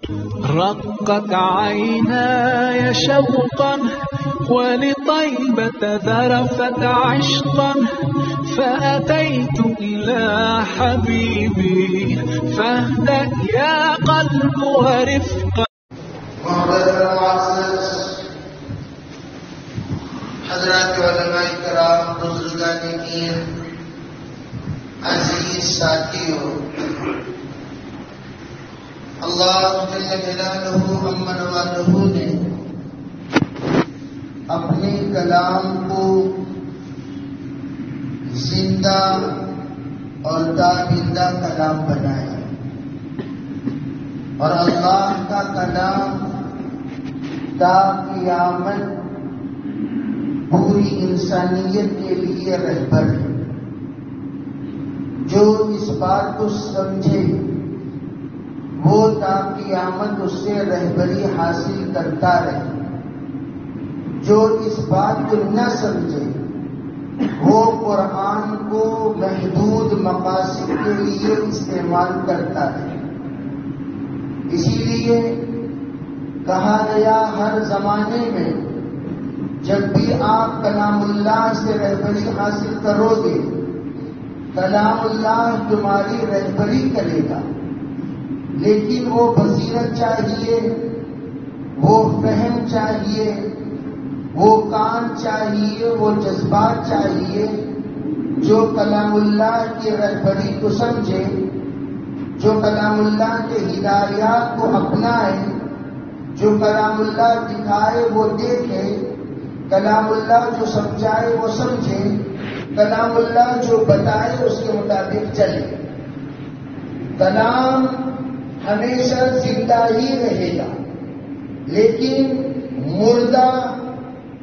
رقت عيناي شوقا ولطيبة ذرفت عشقا فأتيت إلى حبيبي فاهدأ يا قلب ورفقا. حضرات علماء کرام، بزرگان دین، عزیز ساتھیوں، اللہ جل جلالہ عمن والہ نے اپنے کلام کو زندہ اور دابندہ کلام بنایا، اور اللہ کا کلام تا قیامت پوری انسانیت کے لیے رہبر ہے۔ جو اس بات کو سمجھے وہ تا قیامت اس سے رہبری حاصل کرتا رہے، جو اس بات کو نہ سمجھے وہ قرآن کو محدود مقاصد کے لیے استعمال کرتا ہے۔ اسی لیے کہا گیا ہر زمانے میں جب بھی آپ کلام اللہ سے رہبری حاصل کرو گے، کلام اللہ تمہاری رہبری کرے گا، لیکن وہ بصیرت چاہیے، وہ فہم چاہیے، وہ کان چاہیے، وہ جذبات چاہیے جو کلام اللہ کی رہبری کو سمجھے، جو کلام اللہ کے ہدایات کو اپنائے، جو کلام اللہ دکھائے وہ دیکھے، کلام اللہ جو سمجھائے وہ سمجھے، کلام اللہ جو بتائے اس کے مطابق چلے۔ کلام ہمیشہ زندہ ہی رہے گا، لیکن مردہ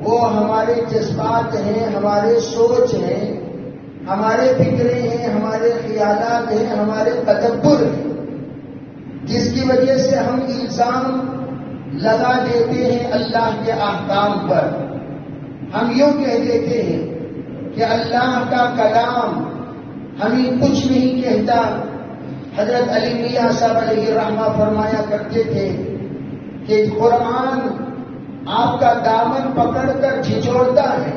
وہ ہمارے جذبات ہیں، ہمارے سوچ ہیں، ہمارے فکریں ہیں، ہمارے خیالات ہیں، ہمارے تدبر ہیں، جس کی وجہ سے ہم الزام لگا دیتے ہیں اللہ کے احکام پر۔ ہم یوں کہہ دیتے ہیں کہ اللہ کا کلام ہمیں کچھ نہیں کہتا۔ حضرت علی میاں صاحب علیہ رحمہ فرمایا کرتے تھے کہ قرآن آپ کا دامن پکڑ کر جھنجھوڑتا ہے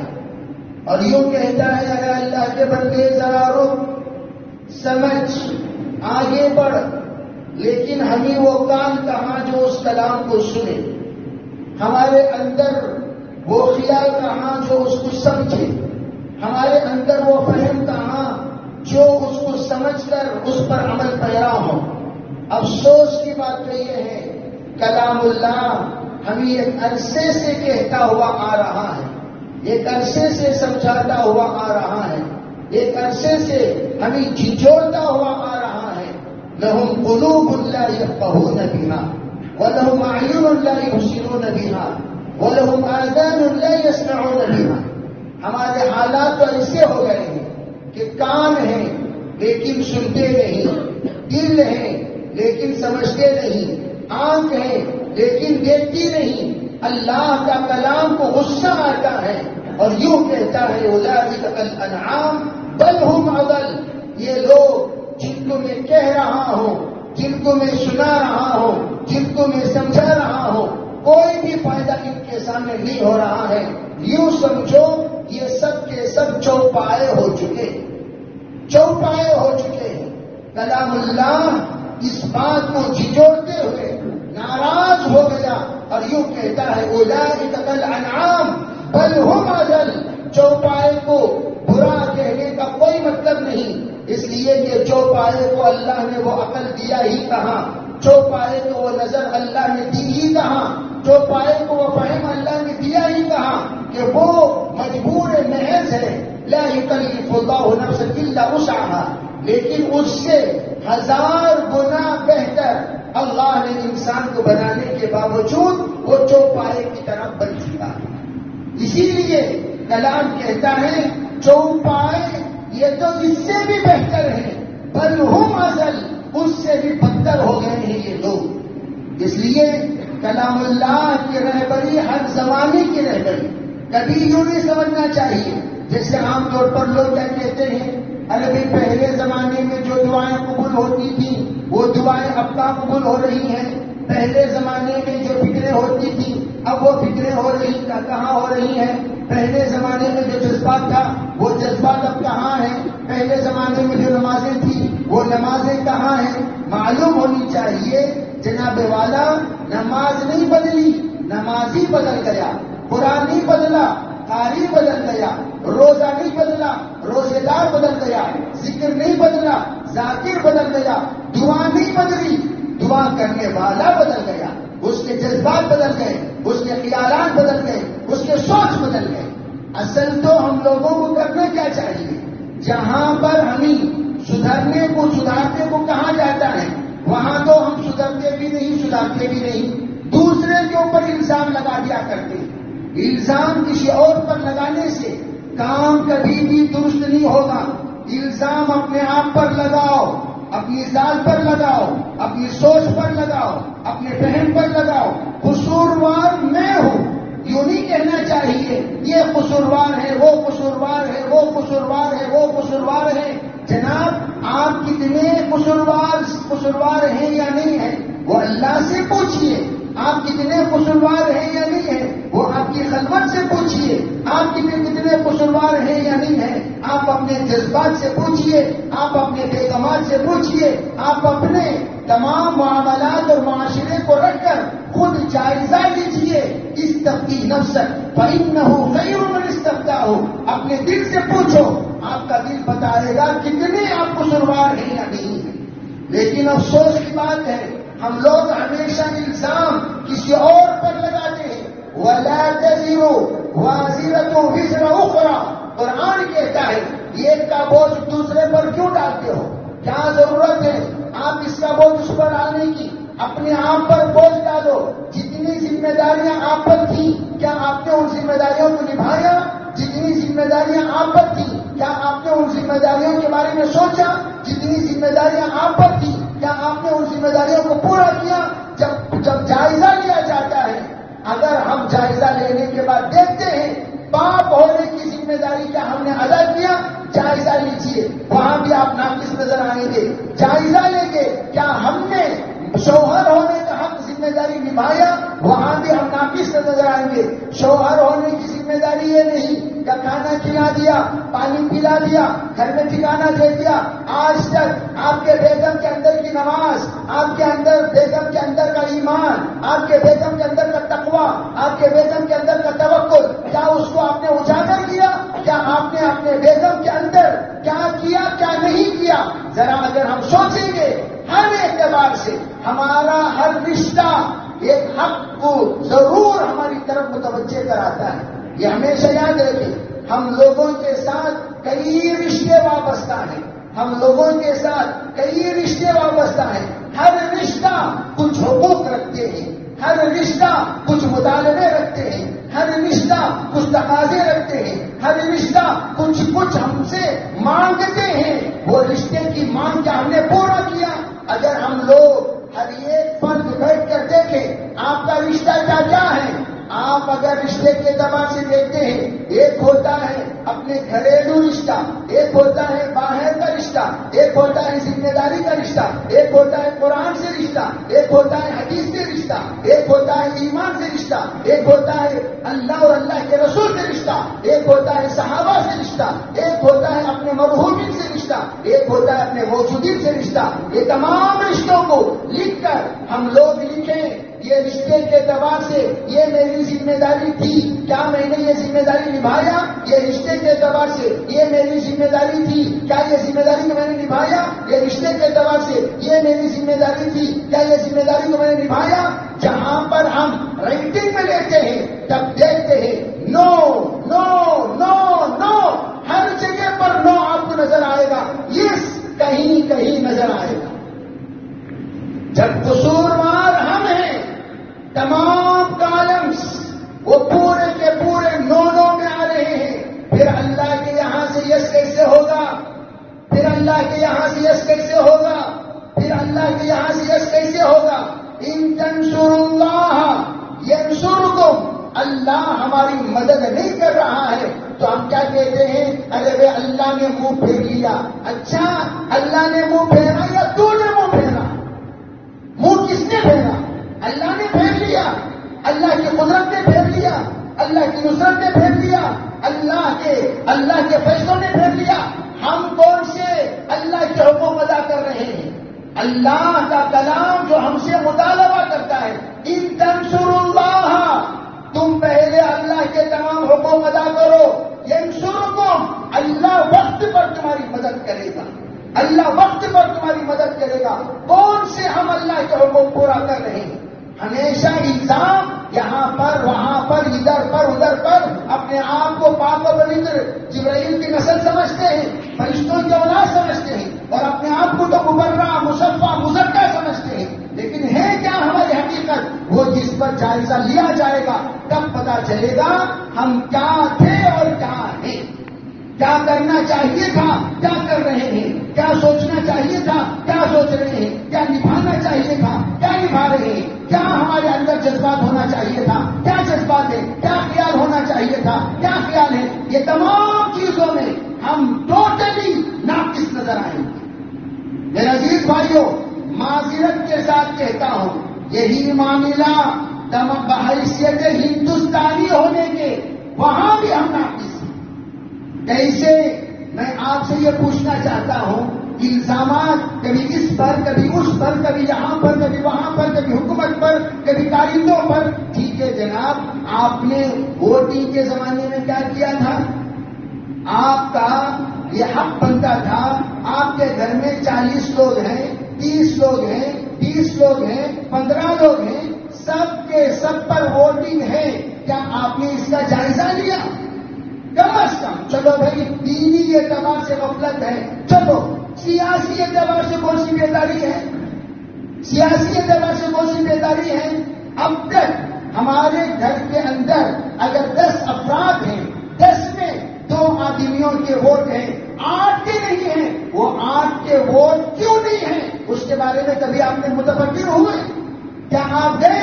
اور یوں کہتا ہے اے اللہ کے بندے ذرا رک، سمجھ، آگے بڑھ، لیکن ہمیں وہ کان کہاں جو اس کلام کو سنے، ہمارے اندر وہ خیال کہاں جو اس کو سمجھے، ہمارے اندر وہ فہم کہاں جو اس کو سمجھ کر اس پر عمل پیرا ہو۔ افسوس کی بات تو یہ ہے کلام اللہ ہمیں ایک عرصے سے کہتا ہوا آ رہا ہے، ایک عرصے سے سمجھاتا ہوا آ رہا ہے، ایک عرصے سے ہمیں جھنجھوڑتا ہوا آ رہا ہے۔ لہم قلوب لا یفقہون بہا ولہم اعین لا یبصرون بہا وَلَهُمْ آذَانٌ لَا يَسْمَعُونَ بِهَا۔ ہمارے حالات تو ایسے ہو گئے ہیں کہ کان ہیں لیکن سنتے نہیں، دل ہیں لیکن سمجھتے نہیں، آنکھ ہیں لیکن دیکھتی نہیں۔ اللہ کا کلام کو غصہ آتا ہے اور یوں کہتا ہے أُولَٰئِكَ كَالْأَنْعَامِ بَلْ هُمْ أَضَلُّ۔ یہ لوگ جن کو میں کہہ رہا ہوں، جن کو میں سنا رہا ہوں، جن کو میں سمجھا رہا ہوں، کوئی بھی فائدہ ان کے سامنے نہیں ہو رہا ہے۔ یوں سمجھو یہ سب کے سب چوپائے ہو چکے، چوپائے ہو چکے ہیں۔ کلام اللہ اس بات کو جھنجھوڑتے ہوئے ناراض ہو گیا اور یوں کہتا ہے اولئک کالانعام بل ہم اضل۔ چوپائے کو برا کہنے کا کوئی مطلب نہیں، اس لیے کہ چوپائے کو اللہ نے وہ عقل دیا ہی کہاں، چوپائے کو وہ نظر اللہ نے دی ہی کہاں، چوپائے کو وہ فہم اللہ نے دیا ہی کہاں کہ وہ مجبور محض ہے، لا یکلف اللہ نفسا الا وسعها، لیکن اس سے 1000 گنا بہتر اللہ نے انسان کو بنانے کے باوجود وہ چوپائے کی طرح بن چکا ہے۔ اسی لیے کلام کہتا ہے چوپائے یہ تو اس سے بھی بہتر ہے، بل ہم اضل، اس سے بھی بدتر ہو گئے ہیں یہ لوگ۔ اس لیے کلام اللہ کی رہبری ہر زمانے کی رہبری، کبھی یوں نہیں سمجھنا چاہیے جیسے عام طور پر لوگ کیا کہتے ہیں عربی پہلے زمانے میں جو دعائیں قبول ہوتی تھیں وہ دعائیں اب کا قبول ہو رہی ہیں، پہلے اب وہ فکریں ہو رہی کہاں ہو رہی ہیں؟ پہلے زمانے میں جو جذبات تھا وہ جذبات اب کہاں ہیں؟ پہلے زمانے میں جو نمازیں تھیں وہ نمازیں کہاں ہیں؟ معلوم ہونی چاہیے جناب والا، نماز نہیں بدلی، نمازی بدل گیا، قرآن نہیں بدلا، قاری بدل گیا، روزہ نہیں بدلا، روزے دار بدل گیا، ذکر نہیں بدلا، ذاکر بدل گیا، دعا نہیں بدلی، دعا کرنے والا بدل گیا، اس کے جذبات بدل گئے، اس کے خیالات بدل گئے، اس کے سوچ بدل گئے۔ اصل تو ہم لوگوں کو کرنا کیا چاہیے؟ جہاں پر ہمیں سدھرنے کو سدھارنے کو کہا جاتا ہے وہاں تو ہم سدھرتے بھی نہیں، سدھارتے بھی نہیں، دوسرے کے اوپر الزام لگا دیا کرتے۔ الزام کسی اور پر لگانے سے کام کبھی بھی درست نہیں ہوگا۔ الزام اپنے آپ پر لگاؤ، اپنی ذات پر لگاؤ، اپنی سوچ پر لگاؤ، اپنے فہم پر لگاؤ۔ قصوروار میں ہوں یوں نہیں کہنا چاہیے یہ قصوروار ہے، وہ قصوروار ہے، وہ قصوروار ہے، وہ قصوروار ہے۔ جناب آپ کتنے قصوروار ہیں یا نہیں ہیں وہ اللہ سے پوچھیے، آپ کتنے قصوروار ہیں یا نہیں ہیں وہ آپ کی خلوت سے پوچھیے، آپ کتنے قصوروار ہیں یا نہیں ہیں آپ اپنے جذبات سے پوچھیے، آپ اپنے بیگمات سے پوچھیے، آپ اپنے تمام معاملات اور معاشرے کو رکھ کر خود جائزہ لیجیے۔ استفتی نفسک فإنہ خیر من استفتاہ، اپنے دل سے پوچھو، آپ کا دل بتائے گا کتنے آپ قصوروار ہیں یا نہیں ہیں۔ لیکن افسوس کی بات ہے ہم لوگ ہمیشہ الزام کسی اور پر لگاتے ہیں۔ وَلَا تَزِرُ وَازِرَةٌ وِزْرَ أُخْرَىٰ، قرآن کہتا ہے ایک کا بوجھ دوسرے پر کیوں ڈالتے ہو؟ کیا ضرورت ہے آپ اس کا بوجھ اس پر ڈالنے کی؟ اپنے آپ پر بوجھ ڈالو۔ جتنی ذمہ داریاں آپ پر تھیں کیا آپ نے ان ذمہ داریوں کو نبھایا؟ جتنی ذمہ داریاں آپ پر تھیں کیا آپ نے ان ذمہ داریوں کے بارے میں سوچا؟ جتنی ذمہ داریاں آپ پر تھیں کیا آپ نے ان ذمہ داریوں کو پورا کیا؟ جب جائزہ لیا جاتا ہے، اگر ہم جائزہ لینے کے بعد دیکھتے ہیں باپ ہونے کی ذمہ داری کیا ہم نے ادا کیا، جائزہ لیجیے، وہاں بھی آپ ناقص نظر آئیں گے۔ جائزہ لیں گے کیا ہم نے شوہر ہونے کا حق ذمہ داری نبھایا، وہاں بھی ہم ناقص نظر آئیں گے۔ شوہر ہونے کی ذمہ داری یہ نہیں کہ کھانا کھلا دیا، پانی پلا دیا، گھر میں ٹھکانا دے دیا۔ آج تک آپ کے بیگم کے اندر کی نماز، آپ کے اندر بیگم کے اندر کا ایمان، آپ کے بیگم کے اندر کا تقوی، آپ کے بیگم کے اندر کا توکل، کیا اس کو آپ نے اجاگر کیا؟ کیا آپ نے اپنے بیگم کے اندر کیا کیا، کیا نہیں کیا؟ ذرا اگر ہم سوچیں گے ہر اعتبار سے ہمارا ہر رشتہ ایک حق کو ضرور ہماری طرف متوجہ کراتا ہے۔ یہ ہمیشہ یاد رکھیں، ہم لوگوں کے ساتھ کئی رشتے وابستہ ہیں، ہم لوگوں کے ساتھ کئی رشتے وابستہ ہیں۔ ہر رشتہ کچھ حقوق رکھتے ہیں، ہر رشتہ کچھ مطالبے رکھتے ہیں، ہر رشتہ کچھ تقاضے رکھتے ہیں، ہر رشتہ کچھ ہم سے مانگتے ہیں۔ وہ رشتے کی مانگ کیا ہم نے پورا کیا؟ اگر ہم لوگ ہر ایک فرد بیٹھ کر دیکھیں آپ کا رشتہ کیا کیا ہے، آپ اگر رشتے کے اعتبار سے دیکھتے ہیں، ایک ہوتا ہے اپنے گھریلو رشتہ، ایک ہوتا ہے باہر کا رشتہ، ایک ہوتا ہے ذمہ داری کا رشتہ، ایک ہوتا ہے قرآن سے رشتہ، ایک ہوتا ہے حدیث سے رشتہ، ایک ہوتا ہے ایمان سے رشتہ، ایک ہوتا ہے اللہ اور اللہ کے رسول سے رشتہ، ایک ہوتا ہے صحابہ سے رشتہ، ایک ہوتا ہے اپنے مرحومین سے رشتہ، ایک ہوتا ہے اپنے موجودین سے رشتہ۔ یہ تمام رشتوں کو لکھ کر ہم لوگ لکھیں یہ رشتے کے اعتبار سے یہ میری ذمہ داری تھی، کیا میں نے یہ ذمہ داری نبھایا؟ یہ رشتے کے اعتبار سے یہ میری ذمہ داری تھی، کیا یہ ذمہ داری کو میں نے نبھایا؟ یہ رشتے کے اعتبار سے یہ میری ذمہ داری تھی، کیا یہ ذمہ داری کو میں نے نبھایا؟ جہاں پر ہم رینکنگ میں لیتے ہیں تب دیکھتے ہیں نو نو نو نو، ہر جگہ پر نو آپ کو نظر آئے گا، یس کہیں کہیں نظر آئے گا۔ جب قصوروار ہم ہیں، تمام کالمس وہ پورے کے پورے نو میں آ رہے ہیں، پھر اللہ کے یہاں سے یس کیسے ہوگا؟ پھر اللہ کے یہاں سے یس کیسے ہوگا؟ پھر اللہ کے یہاں سے یس کیسے ہوگا؟ ان تنصروا اللہ ینصرکم، اللہ ہماری مدد نہیں کر رہا ہے تو ہم کیا کہتے ہیں؟ ارے اللہ نے منہ پھیر لیا۔ اچھا اللہ نے منہ پھیرا یا تو نے منہ پھیرا؟ منہ کس نے پھیرا؟ اللہ نے پھیر لیا۔ اللہ کی قدرت نے پھیر لیا، اللہ کی نصرت نے پھیر لیا، اللہ کے فیصلوں نے پھیر لیا. ہم کون سے اللہ کے حکم ادا کر رہے ہیں؟ اللہ کا کلام جو ہم سے مطالبہ کرتا ہے، ان تنصروا اللہ، تم پہلے اللہ کے تمام حکم ادا کرو، ینصرکم، اللہ وقت پر تمہاری مدد کرے گا، اللہ وقت پر تمہاری مدد کرے گا. کون سے ہم اللہ کے حکم پورا کر رہے ہیں؟ ہمیشہ الزام یہاں پر وہاں پر ادھر پر ادھر پر، اپنے آپ کو پاک و پوتر جبرائیل کی نسل سمجھتے ہیں، فرشتوں کی اولاد سمجھتے ہیں، اور اپنے آپ کو تو مبرہ مصفہ مزکہ سمجھتے ہیں. لیکن ہے کیا ہماری حقیقت؟ وہ جس پر جائزہ لیا جائے گا تب پتا چلے گا ہم کیا تھے اور کیا ہیں، کیا کرنا چاہیے تھا کیا کر رہے ہیں، کیا سوچنا چاہیے تھا کیا سوچ رہے ہیں، کیا نبھانا چاہیے تھا کیا نبھا رہے ہیں، کیا ہمارے اندر جذبات ہونا چاہیے تھا کیا جذبات ہے، کیا خیال ہونا چاہیے تھا کیا خیال ہے. یہ تمام چیزوں میں ہم ٹوٹلی ناقص نظر آئیں گے. میرے عزیز بھائیوں، معذرت کے ساتھ کہتا ہوں، یہی معاملہ بحیثیت ہندوستانی ہونے کے وہاں بھی ہم ناقص ہیں. کیسے؟ میں آپ سے یہ پوچھنا چاہتا ہوں، الزامات کبھی اس پر کبھی اس پر، کبھی یہاں پر کبھی وہاں پر، کبھی حکومت پر کبھی کارندوں پر. ٹھیک ہے جناب، آپ نے ووٹنگ کے زمانے میں کیا کیا تھا؟ آپ کا یہ حق بنتا تھا، آپ کے گھر میں 40 لوگ ہیں، 30 لوگ ہیں، 20 لوگ ہیں، 15 لوگ ہیں، سب کے سب پر ووٹنگ ہے. کیا آپ نے اس کا جائزہ لیا؟ کم از کم چلو بھائی، دینی اعتبار سے غفلت ہے، چلو سیاسی اعتبار سے کون سی بیداری ہے؟ سیاسی اعتبار سے کون سی بیداری ہے؟ اب تک ہمارے گھر کے اندر اگر 10 افراد ہیں، 10 میں 2 آدمیوں کے ووٹ ہیں، 8 کے نہیں ہیں. وہ 8 کے ووٹ کیوں نہیں ہیں؟ اس کے بارے میں کبھی آپ نے متفکر ہوئے؟ کیا آپ گئے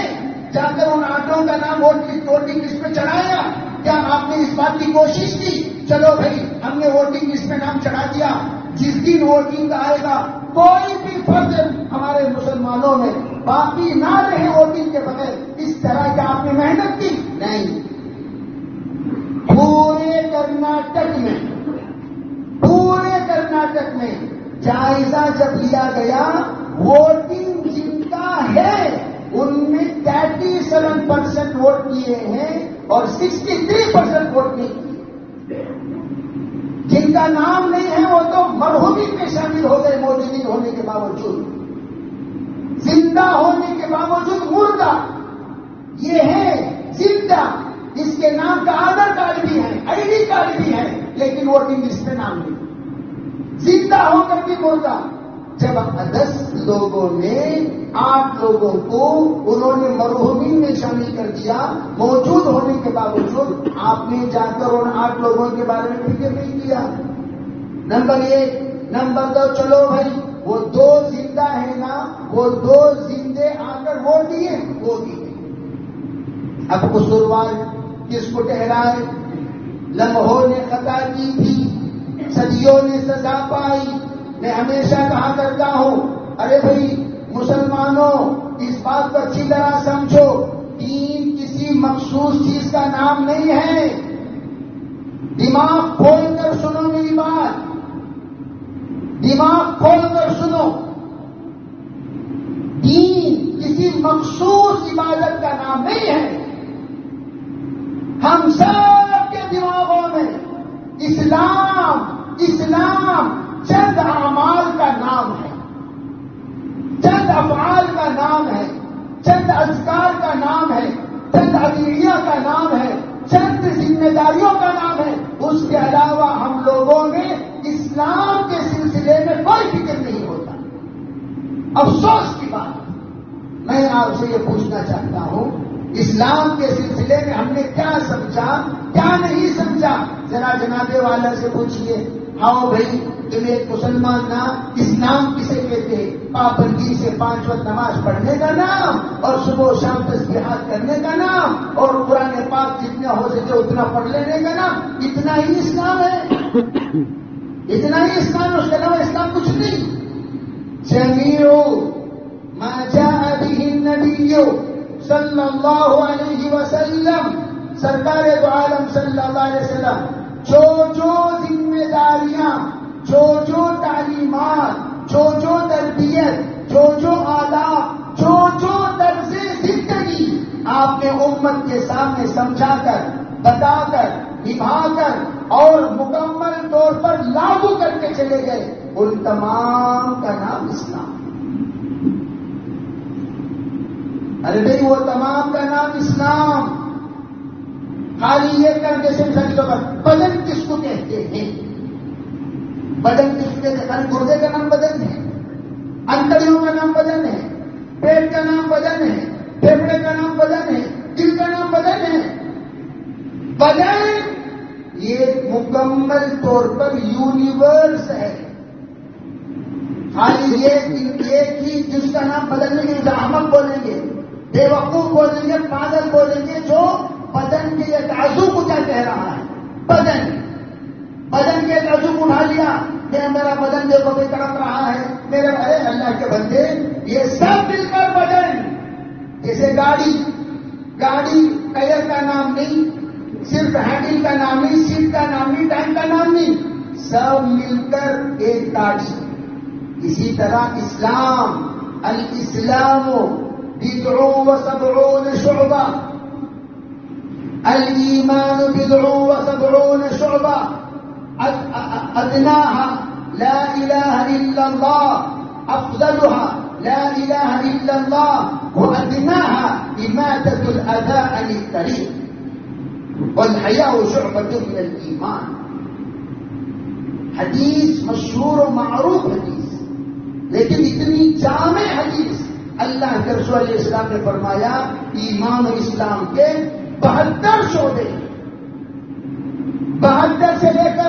جا کر ان 8 کا نام ووٹنگ لسٹ میں چڑھایا؟ کیا آپ نے اس بات کی کوشش کی چلو بھائی ہم نے ووٹنگ لسٹ میں نام چڑھا دیا، جس دن ووٹنگ کا آئے گا کوئی بھی فرد ہمارے مسلمانوں میں باقی نہ رہے ووٹنگ کے بغیر؟ اس طرح کی آپ نے محنت کی؟ نہیں. پورے کرناٹک میں جائزہ جب لیا گیا، ووٹنگ جن کا ہے ان میں 37% ووٹ کیے ہیں اور 63% ووٹ نہیں کیے. جن کا نام نہیں ہے وہ تو مرحومین میں شامل ہو گئے، موجودین ہونے کے باوجود، زندہ ہونے کے باوجود مردہ. یہ ہے زندہ، اس کے نام کا آدھار کارڈ بھی ہے، آئی ڈی کارڈ بھی ہے، لیکن ووٹنگ لسٹ میں نام نہیں. زندہ ہو کر بھی مردہ. جب 10 لوگوں نے 8 لوگوں کو انہوں نے مرحومین میں شامل کر دیا موجود ہونے کے باوجود، آپ نے جا کر ان 8 لوگوں کے بارے میں فکر نہیں کیا. نمبر 1. نمبر 2، چلو بھائی وہ 2 زندہ ہیں نا، وہ 2 زندے آ کر ووٹ دیے، وہ دیے. اب قصوروار کس کو ٹھہرائے؟ لمحوں نے خطا کی تھی، صدیوں نے سزا پائی. میں ہمیشہ کہا کرتا ہوں، ارے بھائی مسلمانوں اس بات کو اچھی طرح سمجھو، دین کسی مخصوص چیز کا نام نہیں ہے. دماغ کھول کر سنو میری بات، دماغ کھول کر سنو. دین کسی مخصوص عبادت کا نام نہیں ہے. ہم سب کے دماغوں میں اسلام چند اعمال کا نام ہے، چند افعال کا نام ہے، چند اذکار کا نام ہے، چند ادعیہ کا نام ہے، چند ذمہ داریوں کا نام ہے. اس کے علاوہ ہم لوگوں میں اسلام کے سلسلے میں کوئی فکر نہیں ہوتا. افسوس کی بات، میں آپ سے یہ پوچھنا چاہتا ہوں، اسلام کے سلسلے میں ہم نے کیا سمجھا کیا نہیں سمجھا؟ ذرا جناب والا سے پوچھئے. ہاں بھائی تم ایک مسلمان نا، اسلام کسے کہتے ہیں؟ پابندی سے 5 وقت نماز پڑھنے کا نام، اور صبح و شام تسبیحات کرنے کا نام، اور قرآن پاک جتنا ہو سکے اتنا پڑھ لینے کا نام. اتنا ہی اسلام ہے، اتنا ہی اسلام. اس کے علاوہ اسلام کچھ نہیں. جمیع ما جاء به النبی صلی اللہ علیہ وسلم، سرکار دو عالم صلی اللہ علیہ وسلم جو ذمہ داریاں، جو تعلیمات، جو تربیت، جو آداب، جو طرز زندگی آپ نے امت کے سامنے سمجھا کر، بتا کر، نبھا کر اور مکمل طور پر لاگو کر کے چلے گئے، ان تمام کا نام اسلام۔ ارے بھائی وہ تمام کا نام اسلام۔ خالی یہ کر جیسے مثال کے طور پر بدن کس کو کہتے ہیں؟ بدن کس کو کہتے ہیں؟ گردے کا نام بدن ہے، انتڑیوں کا نام بدن ہے، پیٹ کا نام بدن ہے، پھیپھڑے کا نام بدن ہے، دل کا نام بدن ہے۔ بدن یہ مکمل طور پر یونیورس ہے۔ خالی ایک ہی جس کا نام بدن نہیں ہے، احمق بولیں گے، بے وقوف بولیں گے، پاگل بولیں گے، جو بدن کے ایک عضو کو کیا کہہ رہا ہے؟ بدن کے ایک عضو کو اٹھا لیا کہ میرا بدن دیکھو بھی تڑپ رہا ہے، میرے ارے اللہ کے بندے یہ سب مل کر بدن۔ جیسے گاڑی ٹائر کا نام نہیں، صرف ہینڈل کا نام نہیں، سیٹ کا نام نہیں، ٹینک کا نام نہیں، سب مل کر ایک گاڑی۔ اسی طرح اسلام، الاسلام بضع وسبعون شعبہ، الایمان بضع وسبعون شعبہ، ادناها لا الہ الا اللہ، افضلها لا الہ الا اللہ، وادناها اماتة الاذى عن الطريق، والحیاء شعبة من الایمان۔ حدیث مشہور و معروف حدیث، لیکن اتنی جامع حدیث۔ اللہ کے رسول علیہ السلام نے فرمایا ایمان و اسلام کے 72 شعبے، 72 سے لے کر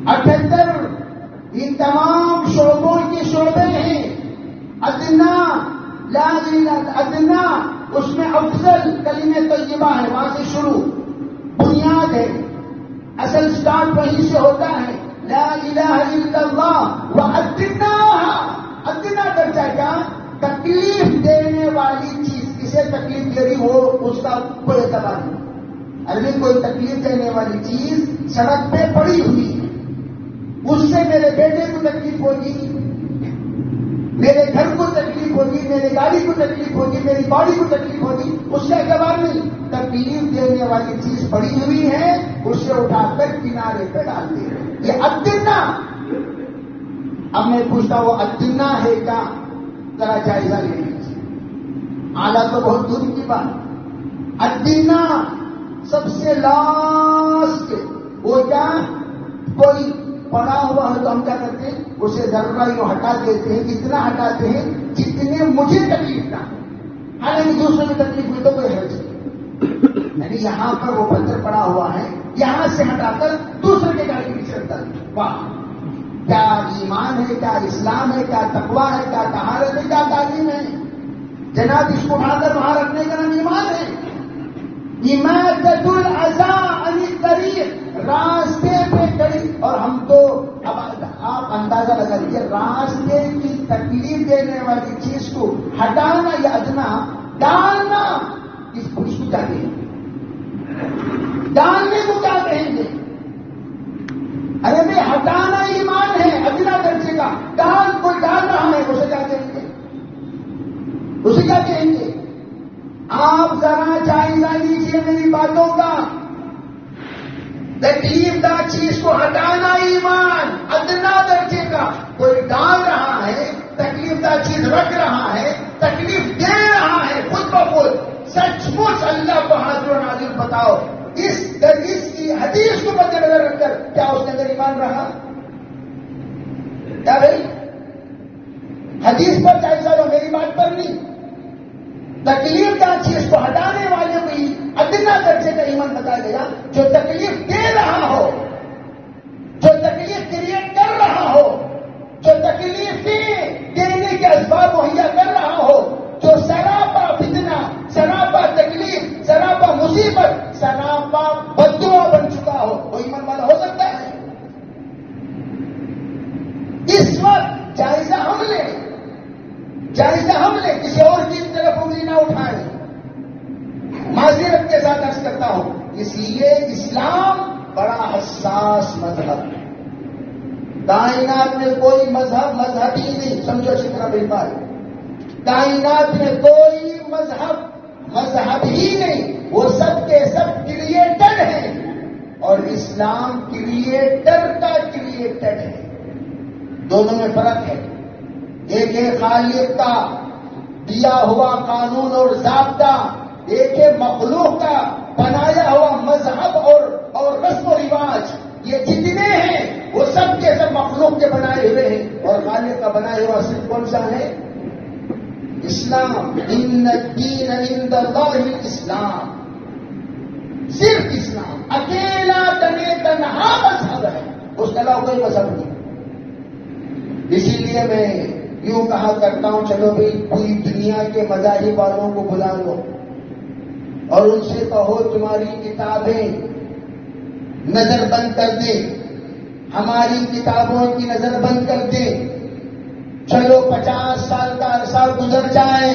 78 ان تمام شعبوں کے شعبے ہیں۔ ادنا لا الہ ادنا، اس میں افضل کلمہ طیبہ ہے، وہاں سے شروع، بنیاد ہے، اصل سٹارٹ وہیں سے ہوتا ہے، لا الہ الا اللہ، ادنا درجہ کیا؟ تکلیف دینے والی چیز، کسے تکلیف دے رہی ہو اس کا کوئی اعتبار نہیں۔ ارے کوئی تکلیف دینے والی چیز سڑک پہ پڑی ہوئی ہے، اس سے میرے بیٹے کو تکلیف ہوگی، میرے گھر کو تکلیف ہوگی، میرے گاڑی کو تکلیف ہوگی، میری باڈی کو تکلیف ہوگی، اس سے اعتبار نہیں۔ تکلیف دینے والی چیز پڑی ہوئی ہے، اس سے اٹھا کر کنارے پہ ڈال دے، یہ ادنا۔ اب میں پوچھتا ہوں ادنا ہے کیا؟ ذرا جائزہ لے لیجیے، اعلیٰ تو بہت دور کی بات۔ ادنا سب سے لاسٹ، وہ کیا؟ کوئی پڑا ہوا ہے تو ہم کیا کرتے ہیں؟ اسے ذرا یوں ہٹا دیتے ہیں، اتنا ہٹاتے ہیں جتنے مجھے تکلیف نہ ہو، حالانکہ دوسرے میں تکلیف ہوئی تو کوئی حرج نہیں۔ یعنی یہاں پر وہ پتھر پڑا ہوا ہے، یہاں سے ہٹا کر دوسرے کے گاڑی پیچھے رکھتا ہے۔ واہ، کیا ایمان ہے، کیا اسلام ہے، کیا تقویٰ ہے، کیا طہارت ہے، کیا تعلیم ہے۔ جناب اس کو اٹھا کر وہاں رکھنے کا نام ایمان ہے۔ اماطۃ الاذی عن الطریق، راستے پہ کھڑی، اور ہم تو اب آپ اندازہ لگا لیجیے، راستے کی تکلیف دینے والی چیز کو ہٹانا یا ادنا ڈالنا، اس کو کیا کہیں گے؟ ڈالنے کو کیا کہیں گے؟ ارے میں ہٹانا ایمان ہے، ادنا درجے کا، کوئی ڈال رہا ہے، اسے کیا کہیں گے؟ اسے کیا کہیں گے؟ آپ ذرا جائزہ لیجیے میری باتوں کا۔ تکلیف دہ چیز کو ہٹانا ایمان، ادنا درجے کا، کوئی ڈال رہا ہے، تکلیف دہ چیز رکھ رہا ہے، تکلیف دے رہا ہے خود بخود، سچ مچ اللہ کو حاضر و ناظر بتاؤ، اس کی حدیث کو مد نظر رکھ کر کیا اس کے اندر ایمان رہا؟ کیا بھائی؟ حدیث پر جائزہ لو، میری بات پر نہیں۔ تکلیف دہ چیز کو ہٹانے والے کو ہی ادنا درجے کا ایمان بتایا گیا۔ جو تکلیف دے رہا ہو، جو تکلیف کریٹ کر رہا ہو، جو تکلیف دینے کے اسباب مہیا کر رہا ہو، جو سراپا فتنہ، سراپا تکلیف، سراپا مصیبت، سراپا بددعا بن چکا ہو، وہ ایمان والا ہو سکتا ہے؟ اس وقت جائزہ ہم لیں، کسی اور کی کائنات میں کوئی مذہب ہی نہیں، سمجھو اچھی طرح میری بات، کائنات میں کوئی مذہب ہی نہیں، وہ سب کے سب کریٹڈ ہیں، اور اسلام کریٹر کا کریٹڈ ہے، دونوں میں فرق ہے۔ ایک ہے خالق کا دیا ہوا قانون اور ضابطہ، ایک ہے مخلوق کا بنایا ہوا مذہب اور رسم و رواج۔ یہ جتنے ہیں وہ سب کے سب مخلوق کے بنائے ہوئے ہیں، اور خالق کا بنایا ہوا صرف کون سا ہے؟ اسلام۔ ان الدین عند اللہ الاسلام، صرف اسلام اکیلا تنہا مذہب ہے، اس کے علاوہ کوئی مذہب نہیں۔ اسی لیے میں یوں کہا کرتا ہوں، چلو بھائی پوری دنیا کے مذاہب والوں کو بلا لو اور ان سے کہو تمہاری کتابیں نظر بند کر دیں، ہماری کتابوں کی نظر بند کر دیں، چلو 50 سال کا عرصہ گزر جائے،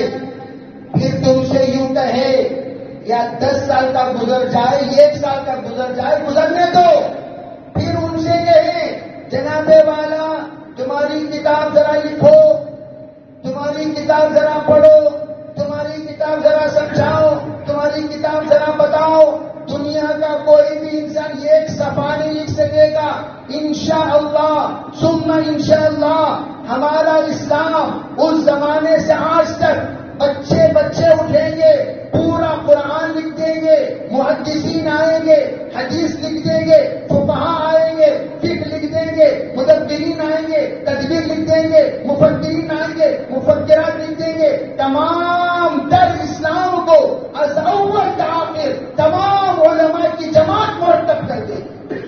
پھر تم سے یوں کہے، یا 10 سال کا گزر جائے، 1 سال کا گزر جائے، گزرنے دو، پھر ان سے کہے جناب والا تمہاری کتاب ذرا لکھو، تمہاری کتاب ذرا پڑھو، تمہاری کتاب ذرا سمجھاؤ، تمہاری کتاب ذرا بتاؤ۔ دنیا کا کوئی بھی انسان ایک صفحہ نہیں لکھ سکے گا۔ انشاءاللہ ثم انشاءاللہ ہمارا اسلام اس زمانے سے آج تک بچے اٹھیں گے، پورا قرآن لکھ دیں گے، محدثین آئیں گے، حدیث لکھ دیں گے، فقہا آئیں گے، فقہ لکھ دیں گے، مدبرین آئیں گے، تدبیر لکھ دیں گے، مفکرین آئیں گے، مفکرات لکھ دیں گے، تمام تر اسلام کو از اول تا آخر تمام علماء کی جماعت مرتب کر دیں گے۔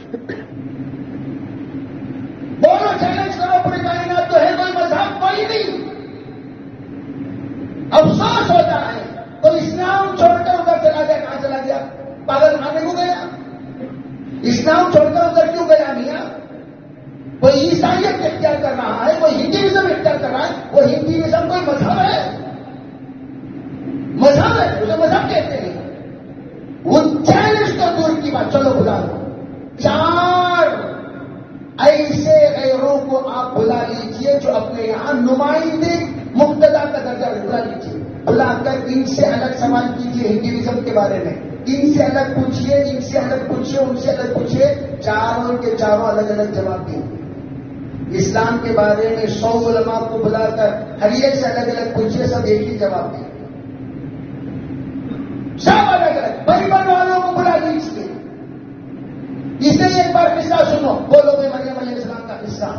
بولو، چیلنج کرو پوری کائنات، تو ہے کوئی مذہب کوئی نہیں۔ افسوس ہوتا ہے تو اسلام چھوڑ کر ادھر چلا گیا، کہاں چلا گیا؟ پاگل خانے کو گیا؟ اسلام چھوڑ کر ادھر کیوں گیا میاں؟ کوئی عیسائیت اختیار کر رہا ہے، کوئی ہندوازم اختیار کر رہا ہے، وہ ہندوازم کوئی مذہب ہے؟ مذہب ہے، اسے مذہب کہتے ہیں۔ وہ چیلنج تو دور کی بات، چلو بلا لو، 4 ایسے غیروں کو آپ بلا لیجئے جو اپنے یہاں نمائندے مقتدا کا درجہ بلا لیجیے، بلا کر ان سے الگ سوال کیجیے ہندوازم کے بارے میں، ان سے الگ پوچھیے، ان سے الگ پوچھیے، ان سے الگ پوچھیے، چاروں کے چاروں الگ الگ جواب دیں۔ اسلام کے بارے میں 100 علماء کو بلا کر ہر ایک سے الگ الگ پوچھیے، سب ایک ہی جواب دیں، سب الگ الگ۔ بائبل والوں کو بلا لیجیے، اسے ایک بار قصہ سنو، بولو بھائی مریم علیہ السلام کا قصہ،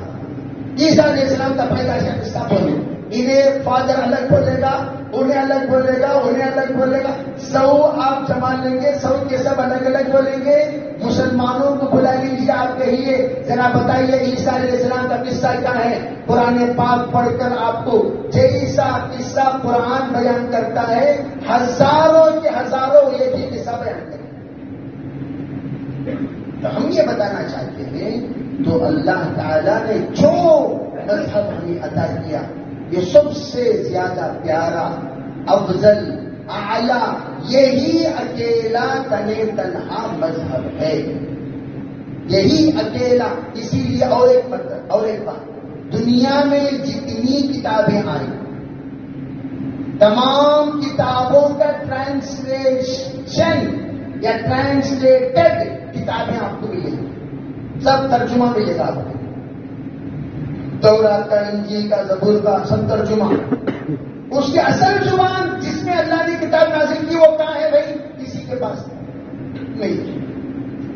عیسیٰ علیہ السلام کا پیدائش کا قصہ بولو۔ انہیں فادر الگ بولے گا، انہیں الگ بولے گا، انہیں الگ بولے گا، 100 آپ جما لیں گے، 100 کے سب الگ الگ بولیں گے۔ مسلمانوں کو بلا لیجیے، آپ کہیے ذرا بتائیے عیسیٰ علیہ السلام کا قصہ کیا ہے؟ قرآن پاک پڑھ کر آپ کو جیسا قصہ قرآن بیان کرتا ہے، ہزاروں کے ہزاروں ایک ہی قصہ بیان کرتے ہیں۔ تو ہم یہ بتانا چاہتے ہیں، تو اللہ تعالیٰ نے جو مذہب ہمیں عطا کیا، یہ سب سے زیادہ پیارا، افضل، اعلیٰ، یہی اکیلا تنہا مذہب ہے، یہی اکیلا۔ اسی لیے اور ایک بات، دنیا میں جتنی کتابیں آئیں، تمام کتابوں کا ٹرانسلیشن یا ٹرانسلیٹڈ کتابیں آپ کو ملیں گی، سب ترجمہ ملے گا آپ کو، تورات کا، انجیل کا، زبور کا، سب ترجمہ۔ اس کی اصل زبان جس میں اللہ نے کتاب نازل کی وہ کہاں ہے بھائی؟ کسی کے پاس نہیں۔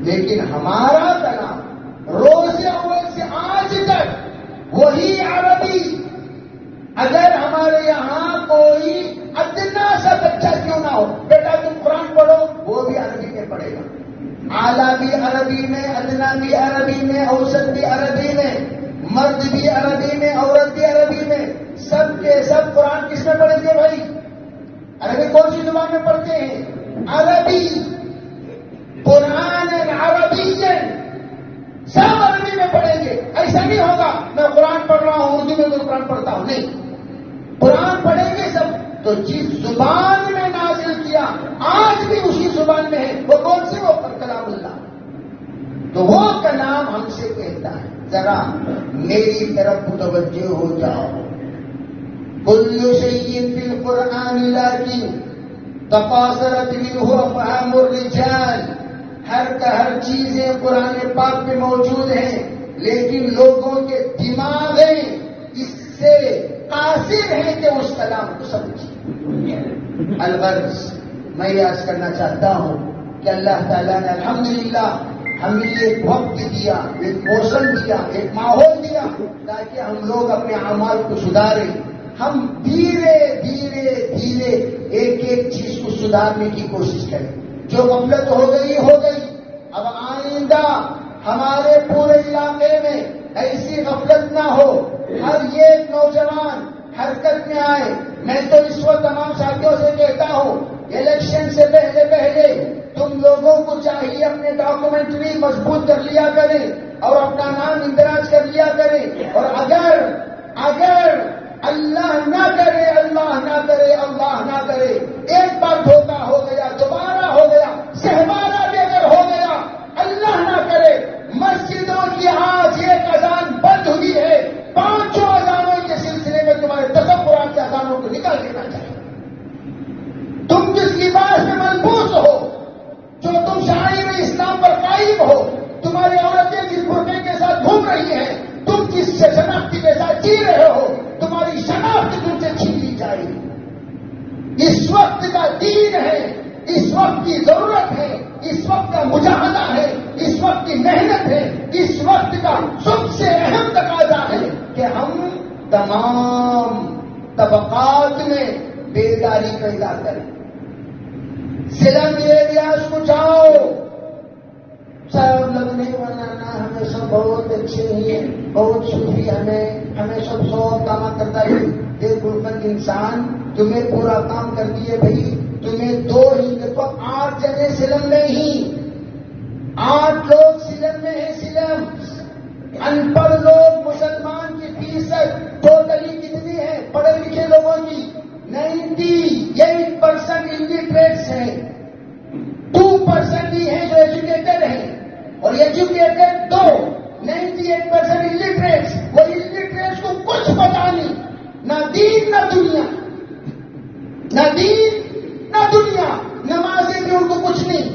لیکن ہمارا کلام روز اول سے آج تک وہی عربی۔ اگر ہمارے یہاں کوئی ادنا سا بچہ کیوں نہ ہو، بیٹا تم قرآن پڑھو، وہ بھی عربی میں پڑھے گا، اعلیٰ بھی عربی میں، ادنا بھی عربی میں، اوسط بھی عربی میں، مرد بھی عربی میں، عورت بھی عربی میں، سب کے سب قرآن کس میں پڑھیں گے بھائی؟ عربی کون سی زبان میں پڑھتے ہیں؟ عربی، قرآن عربی، سب عربی میں پڑھیں گے۔ ایسا نہیں ہوگا میں قرآن پڑھ رہا ہوں اردو میں تو قرآن پڑھتا ہوں، نہیں، قرآن پڑھیں گے سب۔ تو جس زبان میں نازل کیا آج بھی اسی زبان میں ہے، وہ کون سی؟ وہ کلام اللہ۔ تو وہ کلام ہم سے کہتا ہے ذرا میری طرف متوجہ ہو جاؤ. کل شیء فی القرآن لیکن تقاصرت منہ افہام الرجال. ہر کا ہر چیزیں قرآن پاک میں موجود ہیں لیکن لوگوں کے دماغیں اس سے قاصر ہیں کہ اس کلام کو سمجھیں. الغرض میں یہ عرض کرنا چاہتا ہوں کہ اللہ تعالیٰ نے الحمدللہ ہمیں ایک وقت دیا, ایک موسم دیا, ایک ماحول دیا تاکہ ہم لوگ اپنے اعمال کو سدھاریں. ہم دھیرے دھیرے دھیرے ایک ایک چیز کو سدھارنے کی کوشش کریں. جو غفلت ہو گئی ہو گئی. اب آئندہ ہمارے پورے علاقے میں ایسی غفلت نہ ہو. ہر ایک نوجوان حرکت میں آئے. میں تو اس وقت تمام ساتھیوں سے کہتا ہوں الیکشن سے پہلے پہلے تم لوگوں کو چاہیے اپنے ڈاکومنٹری مضبوط کر لیا کریں اور اپنا نام اندراج کر لیا کریں. اور اگر اللہ نہ کرے اللہ نہ کرے ایک بار دھوکہ ہو گیا, دوبارہ ہو گیا, سہمارا بھی اگر ہو گیا, اللہ نہ کرے مسجدوں کی آج ایک اذان بند ہوئی ہے, 5 اذانوں کے سلسلے میں تمہارے تصورات کے اذانوں کو نکال دینا چاہیے. تم جس لباس میں ملبوس ہو, جو تم شاعر اسلام پر قائم ہو, تمہاری عورتیں جس برقعے کے ساتھ گھوم رہی ہیں, تم جس شناختی کے ساتھ جی رہے ہو, تمہاری شناخت تم سے چھین لی جائے گی. اس وقت کا دین ہے, اس وقت کی ضرورت ہے, اس وقت کا مجاہدہ ہے, اس وقت کی محنت ہے, اس وقت کا سب سے اہم تقاضا ہے کہ ہم تمام طبقات میں بیداری پیدا کریں. سلم ایریاز کو جاؤ, سب لوگ نہیں بنانا, ہمیں سب بہت اچھے ہیں, بہت صوفی ہمیں سب کام کرتا ہے. ایک گلبند انسان تمہیں پورا کام کر دیے بھائی, تمہیں 2 ہی دیکھو 8 جنے سلم میں ہی, 8 لوگ سلم میں ہیں. سلم ان پڑھ لوگ مسلمان کی فیصد ٹوٹلی کتنی ہے پڑھے لکھے لوگوں کی؟ 98% الٹریٹس ہیں, 2% ہی ہیں جو ایجوکیٹڈ ہیں, اور ایجوکیٹڈ 2, 98% الٹریٹس. وہ الٹریٹس کو کچھ پتا نہیں, نہ دین نہ دنیا, نہ دین نہ دنیا. نمازیں بھی ان کو کچھ نہیں,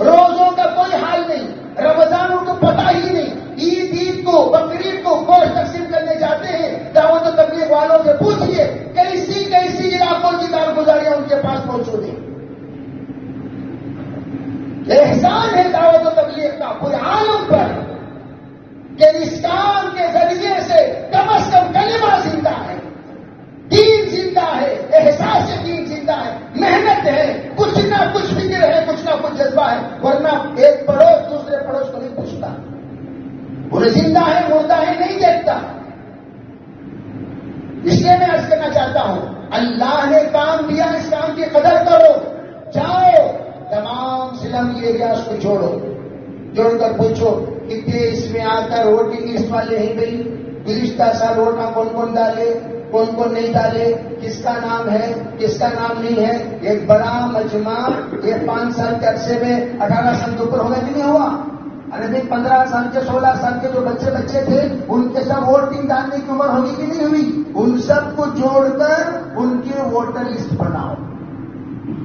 روزوں کا کوئی حال نہیں, رمضان ان کو پتا ہی نہیں. عید کو بقرعید کو گوشت تقسیم کرنے جاتے ہیں, دعوت و تبلیغ والوں سے پوچھئے کیسی کیسی علاقوں کی کارگزاریاں ان کے پاس موجود ہیں. احسان ہے دعوت و تبلیغ کا پورے عالم پر کہ اس کام کے ذریعے سے کم از کم کلمہ زندہ ہے, دین زندہ ہے, احساس دین زندہ ہے, محنت ہے, کچھ نہ کچھ فکر ہے, کچھ نہ کچھ جذبہ ہے. ورنہ ایک پڑوس دوسرے پڑوس کو نہیں پوچھتا, انہیں زندہ ہے مردہ ہے نہیں دیکھتا. اس لیے میں عرض کرنا چاہتا ہوں اللہ نے کام دیا, اس کام کی قدر کرو. جاؤ تمام سلم ایریاز کو جوڑ کر پوچھو کتنے اس میں آ کر ووٹنگ لسٹ والے ہیں بھائی, گزشتہ سال ووٹاں کون کون ڈالے, کون کون نہیں ڈالے, کس کا نام ہے کس کا نام نہیں ہے. ایک بڑا مجمع یہ 5 سال کے عرصے میں 18 سال کے اوپر ہونا کہ نہیں ہوا. ارے 15 سال کے 16 سال کے جو بچے تھے ان کے سب ووٹنگ ڈالنے کی عمر ہوگی کہ نہیں ہوئی. ان سب کو جوڑ کر ان کے ووٹر لسٹ بناؤ,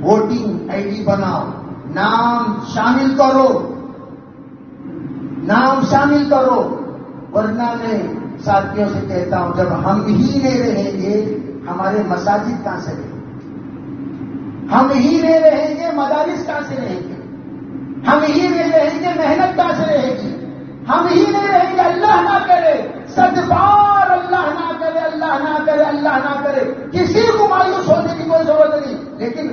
ووٹنگ آئی ڈی بناؤ, نام شامل کرو. ورنہ میں ساتھیوں سے کہتا ہوں جب ہم ہی نہیں رہیں گے ہمارے مساجد کہاں سے رہیں گے, ہم ہی نہیں رہیں گے مدارس کہاں سے رہیں گے, ہم ہی نہیں رہیں گے محنت کہاں سے رہے گی, ہم ہی نہیں رہیں گے. اللہ نہ کرے 100 بار اللہ نہ کرے, اللہ نہ کرے, اللہ نہ کرے. کسی کو مایوس ہونے کی کوئی ضرورت نہیں, لیکن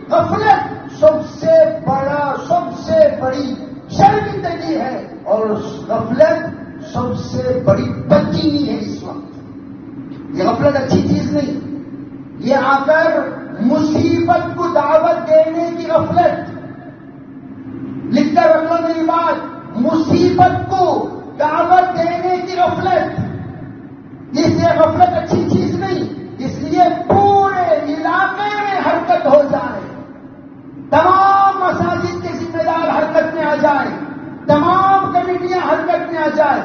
غفلت سب سے بڑی شرمندگی ہے, اور غفلت سب سے بڑی بدچینی ہے. اس وقت یہ غفلت اچھی چیز نہیں, یہ آ کر مصیبت کو دعوت دینے کی غفلت. لکھ کر رکھ لو میری بات, مصیبت کو دعوت دینے کی غفلت, یہ غفلت اچھی چیز نہیں. اس لیے پورے علاقے میں حرکت ہو جائے, تمام مساجد کے ذمہ دار حرکت میں آ جائیں, تمام کمیٹیاں حرکت میں آ جائیں.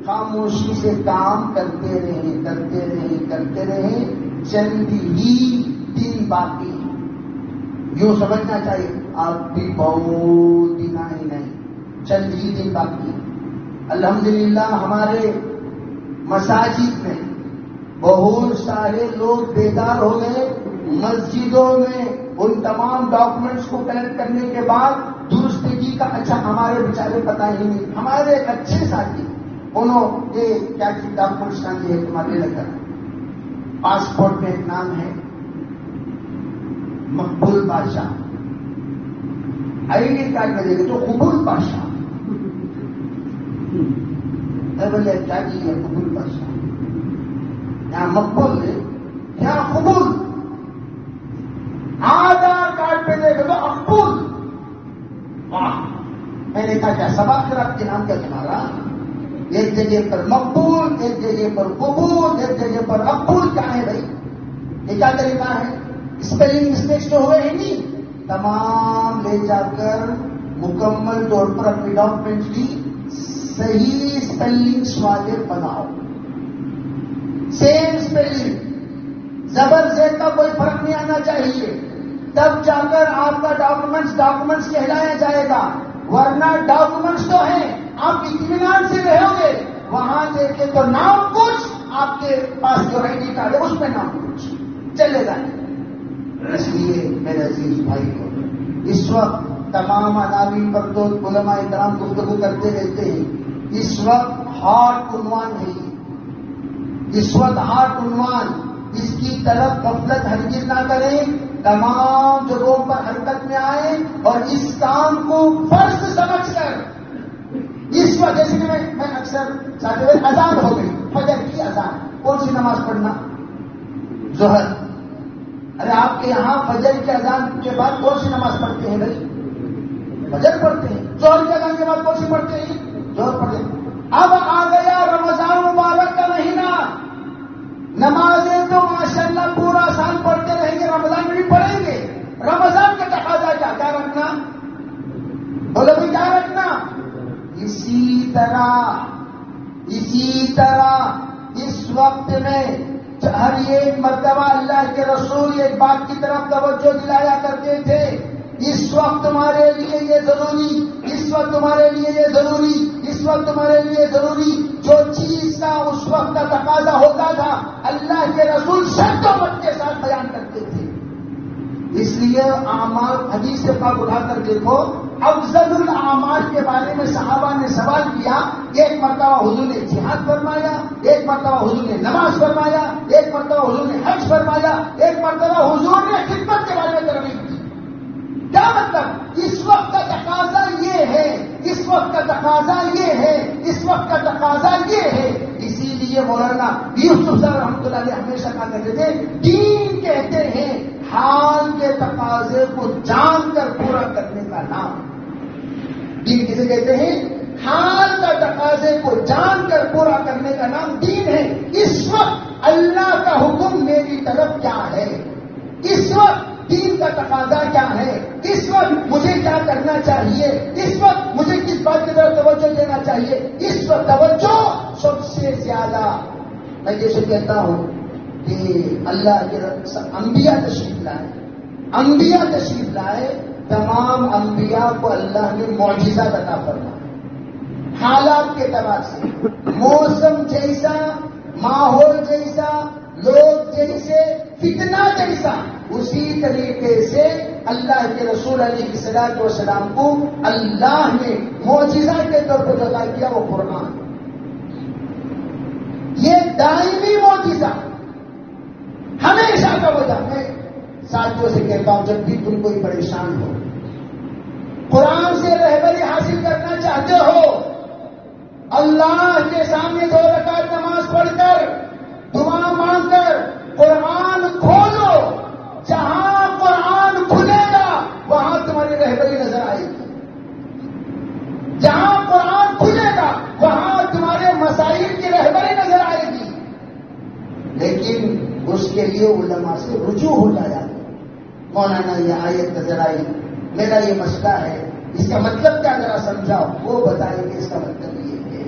خاموشی سے کام کرتے رہیں کرتے رہیں کرتے رہیں، چند ہی دن باقی ہیں۔ یوں سمجھنا چاہیے آپ بھی بہت دن آئے نہیں، چند ہی دن باقی ہیں۔ الحمدللہ ہمارے مساجد میں بہت سارے لوگ بیدار ہو گئے، مسجدوں میں ان تمام ڈاکومنٹس کو کلیکٹ کرنے کے بعد درستگی کا اچھا ہمارے بیچارے پتہ ہی نہیں۔ ہمارے ایک اچھے ساتھی انہوں نے کیا ڈاکومنٹس کا یہ تمہارے لگا پاسپورٹ میں ایک نام ہے مقبول بادشاہ، آئی ڈی کارڈ میں دیکھے تو قبول بادشاہ، بولے کیا چیز ہے قبول بادشاہ، یہاں مقبول ہے یہاں قبول، آدھار کارڈ پہ دیکھے تو مقبول۔ واہ، میں نے کہا کیا سبق رکھ کے نام کیا تمہارا؟ ایک جگہ پر مقبول، ایک جگہ پر قبول، ایک جگہ پر مقبول، کیا ہے بھائی؟ یہ کیا طریقہ ہے؟ اسپیلنگ مسٹیکس تو ہوئے ہی نہیں، تمام لے جا کر مکمل طور پر اپنی ڈاکومنٹ کی صحیح اسپیلنگس والے بناؤ، سیم اسپیلنگ، زبر زیر کا کوئی فرق نہیں آنا چاہیے، تب جا کر آپ کا ڈاکومنٹس کہلایا جائے گا، ورنہ ڈاکومنٹس تو ہیں، آپ اطمینان سے رہو گے، وہاں دیکھے تو نام کچھ، آپ کے پاس جو آئی ڈی کارڈ ہے اس میں نام کچھ چلے گا۔ اس لیے میرے عزیز بھائی کو اس وقت تمام عناوین پر تو علماء کرام گفتگو کرتے رہتے ہیں، اس وقت ہاٹ عنوان ہے، اس وقت ہاٹ عنوان، اس کی طرف غفلت ہرگز نہ کریں، تمام جگہوں پر حرکت میں آئیں اور اس کام کو فرض سمجھ کر اس وجہ سے میں اکثر چاہتے ہوئے اذان ہو گئی، فجر کی اذان، کون سی نماز پڑھنا؟ ظہر۔ ارے آپ کے یہاں فجر کی اذان کے بعد کون سی نماز پڑھتے ہیں بھائی؟ فجر پڑھتے ہیں۔ ظہر کی اذان کے بعد کون سی پڑھتے ہیں؟ ظہر پڑھتے ہیں۔ اب آ گیا رمضان مبارک کا مہینہ، نمازیں تو ماشاءاللہ پورا سال پڑھتے رہیں گے، رمضان میں بھی پڑھیں گے، رمضان کا تقاضا کیا رکھنا؟ بولو بھائی کیا رکھنا؟ اسی طرح اس وقت میں ہر ایک مرتبہ اللہ کے رسول ایک بات کی طرف توجہ دلایا کرتے تھے، اس وقت تمہارے لیے یہ ضروری، اس وقت تمہارے لیے یہ ضروری، اس وقت تمہارے لیے ضروری، جو چیز کا اس وقت کا تقاضا ہوتا تھا اللہ کے رسول شرط و مت کے ساتھ بیان کرتے تھے۔ اس لیے اعمال حدیث سے پاک اٹھا کر دیکھو، افضل الاعمال کے بارے میں صحابہ نے سوال کیا، ایک مرتبہ حضور نے جہاد فرمایا، ایک مرتبہ حضور نے نماز فرمایا، ایک مرتبہ حضور نے حج فرمایا، ایک مرتبہ حضور نے خدمت کے بارے میں ترغیب کی۔ کیا مطلب؟ اس وقت کا تقاضا یہ ہے، اس وقت کا تقاضا یہ ہے، اس وقت کا تقاضا یہ ہے۔ اسی لیے مولانا یوسف صاحب رحمۃ اللہ علیہ ہمیشہ کہا کرتے تھے، دین کہتے ہیں حال کے تقاضے کو جان کر پورا کرنے کا نام۔ دین کسے کہتے ہیں؟ حال کا تقاضے کو جان کر پورا کرنے کا نام دین ہے۔ اس وقت اللہ کا حکم میری طرف کیا ہے، اس وقت دین کا تقاضا کیا ہے، اس وقت مجھے کیا کرنا چاہیے، اس وقت مجھے کس بات کی طرف توجہ دینا چاہیے، اس وقت توجہ سب سے زیادہ، میں جیسے کہتا ہوں کہ اللہ کے انبیاء تشریف لائے، انبیاء تشریف لائے، تمام انبیاء کو اللہ نے معجزات عطا فرمایا، حالات کے اعتبار سے، موسم جیسا، ماحول جیسا، لوگ جیسے، فتنہ جیسا، اسی طریقے سے اللہ کے رسول علیہ الصلوۃ والسلام کو اللہ نے معجزہ کے طور پر عطا کیا، وہ قرآن۔ یہ دائمی معجزہ ہمیشہ کا وجہ۔ میں ساتھیوں سے کہتا ہوں، جب بھی تم کوئی پریشان ہو، قرآن سے رہبری حاصل کرنا چاہتے ہو، اللہ کے سامنے 2 رکعت نماز پڑھ کر دعا مانگ کر قرآن کھولو، جہاں قرآن کھلے گا وہاں تمہاری رہبری نظر آئے گی، جہاں قرآن کھلے گا وہاں تمہارے مسائل کی رہبری نظر آئے گی۔ لیکن اس کے لیے علماء سے رجوع ہو جایا، مولانا یہ آیت نظر آئی، میرا یہ مسئلہ ہے، اس کا مطلب کیا ذرا سمجھاؤ، وہ بتائیں گے اس کا مطلب یہ ہے۔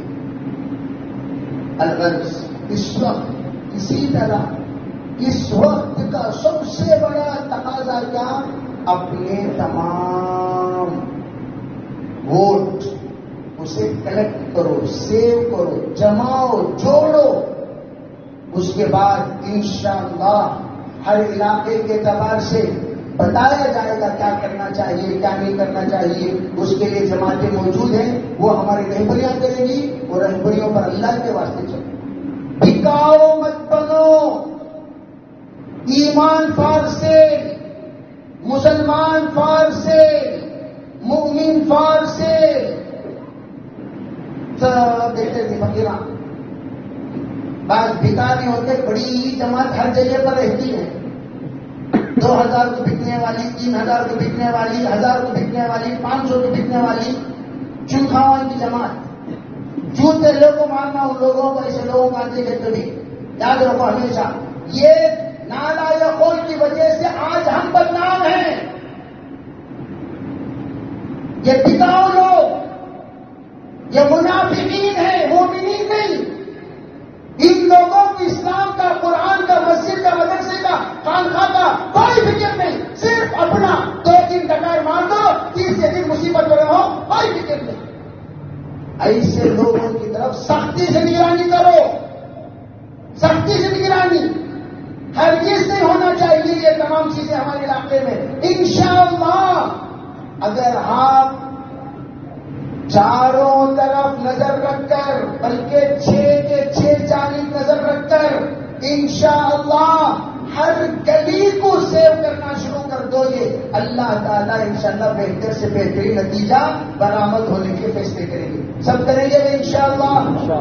الغرض اس وقت اسی طرح اس وقت کا سب سے بڑا تقاضا کیا؟ اپنے تمام ووٹ اسے کلیکٹ کرو، سیو کرو، جماؤ، جوڑو. اس کے بعد انشاءاللہ ہر علاقے کے اعتبار سے بتایا جائے گا کیا کرنا چاہیے، کیا نہیں کرنا چاہیے. اس کے لیے جماعتیں موجود ہیں، وہ ہماری رہبریاں کریں گی اور رہبریوں پر اللہ کے واسطے چلو. بکاؤ مت بنو. ایمان فار سے، مسلمان فار سے، مومن فار سے. سب دیکھتے تھے فقیراں، بعض بھکاری ہوتے، بڑی جماعت ہر جگہ پر رہتی ہے. 2000 کو بکنے والی، 3000 کو بکنے والی، 1000 کو بکنے والی، 500 کو بکنے والی چوکھاوان کی جماعت. جوتے لوگوں کو مارنا ان لوگوں کو، ایسے لوگوں کو آتے کہ کبھی یاد رکھو ہمیشہ، یہ نالا یا قول کی وجہ سے آج ہم بدنام ہیں. یہ بکاؤ لوگ، یہ منافقین ہیں، مومنین نہیں. ان لوگوں کو اسلام کا، قرآن کا، مسجد کا، مدرسے کا، خانقاہ کا کوئی فکر نہیں. صرف اپنا 2-3 ڈکار مار دو، تیسرے دن مصیبت میں رہو، کوئی فکر نہیں. ایسے لوگوں کی طرف سختی سے نگرانی کرو، سختی سے نگرانی. ہرگز نہیں ہونا چاہیے یہ تمام چیزیں ہمارے علاقے میں. انشاءاللہ اگر آپ چاروں طرف نظر رکھ کر، بلکہ 6 کے 6 جانب نظر رکھ کر انشاءاللہ ہر گلی کو سیو کرنا شروع کر دو گے، اللہ تعالیٰ انشاءاللہ بہتر سے بہترین نتیجہ برآمد ہونے کے فیصلے کریں گے. سب کریں گے انشاءاللہ.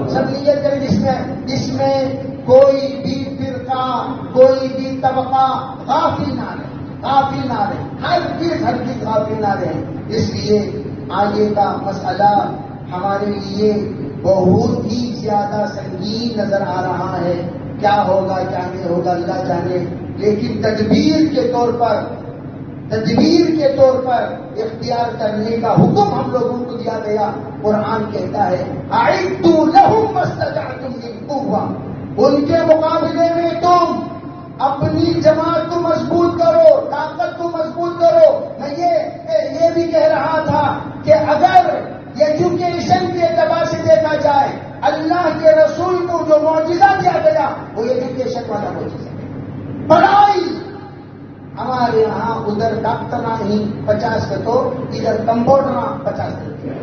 سب نیت کریں. جس میں کوئی بھی فرقہ، کوئی بھی طبقہ غافل نہ رہے، غافل نہ رہے، ہرگز غافل نہ رہے. اس لیے آگے کا مسئلہ ہمارے لیے بہت ہی زیادہ سنگین نظر آ رہا ہے. کیا ہوگا کیا نہیں ہوگا اللہ جانے، لیکن تدبیر کے طور پر اختیار کرنے کا حکم ہم لوگوں کو دیا گیا. قرآن کہتا ہے اعدوا لهم ما استطعتم من قوة. ان کے مقابلے میں تم اپنی جماعت کو مضبوط کرو، طاقت کو مضبوط کرو. میں یہ بھی کہہ رہا تھا کہ اگر ایجوکیشن کے اعتبار سے دیکھا جائے، اللہ کے رسول کو جو معجزہ دیا گیا وہ ایجوکیشن والا معجزہ. پڑھائی ہمارے یہاں ادھر ڈاکٹر ہی 50 کا تو ادھر کمپاؤنڈر 50 کا،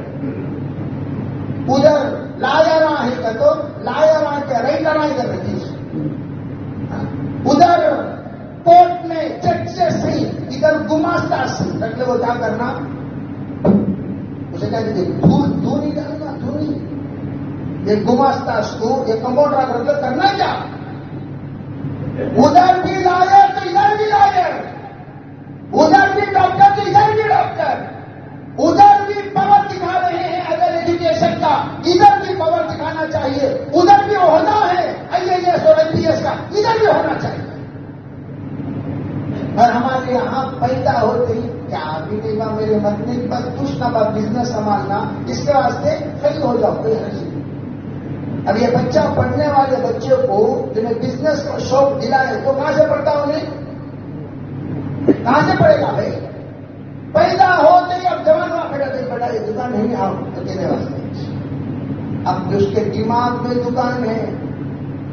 ادھر لائر ہے کا تو لائر کے رائٹر ادھر رکھی، ادھر کورٹ میں ججز ہی، ادھر گماستہ رکھ لے. وہ کیا کرنا، اسے کہتے تھے دھو نہیں ڈالنا، دھو نہیں. یہ گماستہ کو یہ کمپاؤنڈر رکھ لے، کرنا کیا. ادھر بھی لائر تو ادھر بھی لائر، ادھر بھی ڈاکٹر تو ادھر بھی ڈاکٹر. ادھر بھی پاور دکھا رہے ہیں اگر ایجوکیشن کا، ادھر بھی پاور دکھانا چاہیے. ادھر بھی ہونا ہے IAS اور IPS کا، ادھر بھی ہونا چاہیے. اور ہمارے یہاں پیدا ہوتے ہی کیا بھی نہیں گا، میرے مت میں بس کچھ نہ بس بزنس سنبھالنا، اس کے واسطے صحیح ہو جاؤ، کوئی حرج نہیں. اب یہ بچہ پڑھنے والے بچے کو جنہیں بزنس کا شوق دلائے تو کہاں سے پڑھتا انہیں، کہاں سے پڑھے گا بھائی. پیدا ہوتے ہی اب جوان ہوا پڑا نہیں پڑا، یہ دکان نہیں آؤ دینے واسطے. اب اس کے دماغ میں دکان ہے،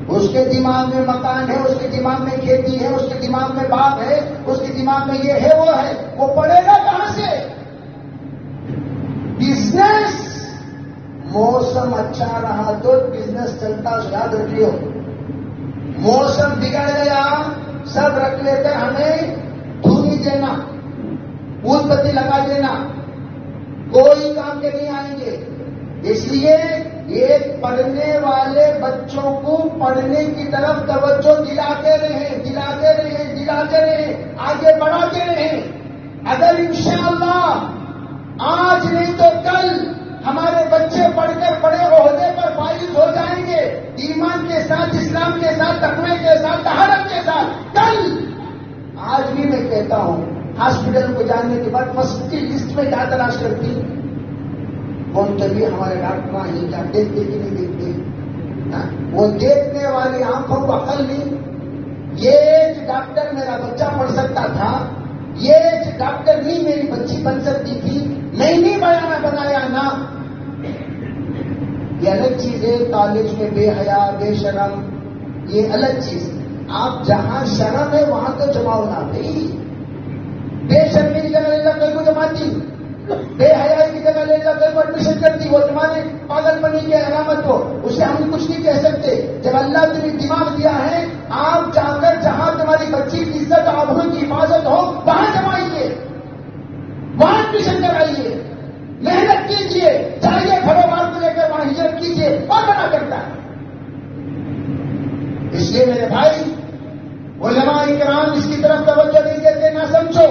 اس کے دماغ میں مکان ہے، اس کے دماغ میں کھیتی ہے، اس کے دماغ میں باغ ہے، اس کے دماغ میں یہ ہے وہ ہے، وہ پڑھے گا کہاں سے. بزنس موسم اچھا رہا تو بزنس چلتا، یاد رکھیو. موسم بگڑ گیا سب رکھ لیتے ہمیں دھونی دینا، پھول پتی لگا دینا، کوئی کام کے نہیں آئیں گے. اس لیے ایک پڑھنے والے بچوں کو پڑھنے کی طرف توجہ دلاتے رہیں، آگے بڑھاتے رہیں. اگر انشاءاللہ آج نہیں تو کل ہمارے بچے پڑھ کر بڑے عہدے پر فائز ہو جائیں گے، ایمان کے ساتھ، اسلام کے ساتھ، تقوی کے ساتھ، طہارت کے ساتھ. کل آج بھی میں کہتا ہوں، ہاسپٹل کو جانے کے بعد فرسٹ کی لسٹ میں کیا تلاش کرتی، کون چلیے ہمارے ڈاکٹر ہی کیا دیکھتے کہ نہیں دیکھتے. وہ دیکھنے والی آنکھوں کو عقل نہیں. یہ ایج ڈاکٹر میرا بچہ پڑھ سکتا تھا, یہ ایج ڈاکٹر نہیں میری بچی بن سکتی تھی, نہیں بنایا نا. یہ الگ چیز ہے. کالج میں بے حیا بے شرم یہ الگ چیز. آپ جہاں شرم ہے وہاں تو جماؤ نہ بھائی. بے شرمی کی جگہ لے جا کوئی کو جماتی, بے حیائی کی جگہ لے جا کوئی کو ایڈمیشن کرتی. وہ تمہارے پاگل پنی کی علامت ہو, اسے ہم کچھ نہیں کہہ سکتے. جب اللہ تمہیں دماغ دیا ہے, آپ جا کر جہاں تمہاری بچی کی عزت آبرو کی حفاظت ہو وہاں جمائیے, وہاں ایڈمیشن کرائیے, محنت کیجیے, چاہیے گھروار کو لے کر وہاں ہجرت کیجیے. اور بنا کرتا ہے. اس لیے میرے بھائی, علماء کرام اس کی طرف توجہ نہیں دیتے نہ سمجھو.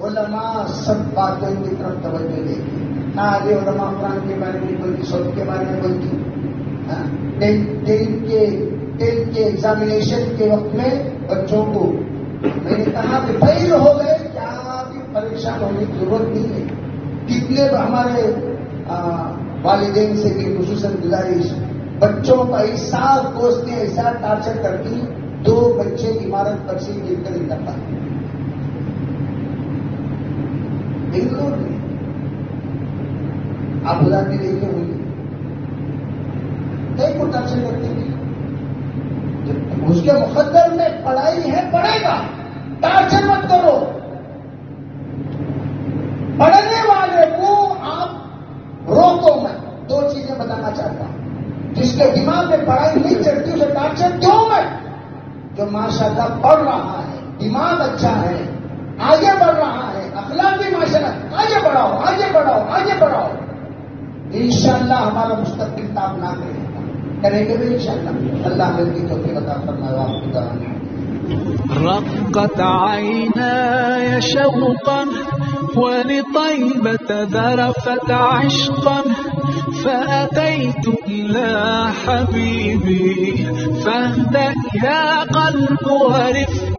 علماء سب باتوں کی طرف توجہ دیتے. نہ آگے علماء قرآن کے بارے میں بولتی, سب کے بارے میں بولتی. ٹینتھ کے ایگزامینیشن کے وقت میں بچوں کو میں نے کہا کہ فیل ہو گئے, کیا بھی پریشان ہونے کی ضرورت نہیں ہے. کتنے ہمارے والدین سے بھی خصوصاً گزارش, بچوں کا ایسا دوست نے ایسا ٹارچر کر دی, 2 بچے عمارت پر سے گر کر نکلتا. بنگلور میں آپ بلا کے دیکھے ہوئی کئی کو ٹارچر کرتے ہیں. اس کے مقدر میں پڑھائی ہے, پڑھے گا, ٹارچر مت کرو. پڑھنے والے کو آپ روکو مت. 2 چیزیں بتانا چاہتا ہوں. جس کے دماغ میں پڑھائی نہیں چڑھتی اسے ٹارچر کیوں مت. جو ماشاءاللہ پڑھ رہا ہے, دماغ اچھا ہے, آگے بڑھ رہا ہے, اخلاقی ماشاءاللہ, آگے بڑھاؤ آگے بڑھاؤ آگے بڑھاؤ. انشاءاللہ ہمارا مستقبل تاب نہ کریں گے بھی انشاءاللہ. اللہ ہمیں کی توفیق عطا فرمائے. آپ خدا رقت عيناي شوقا ولطيبة ذرفت عشقا فأتيت إلى حبيبي فاهدأ يا قلب ورفقا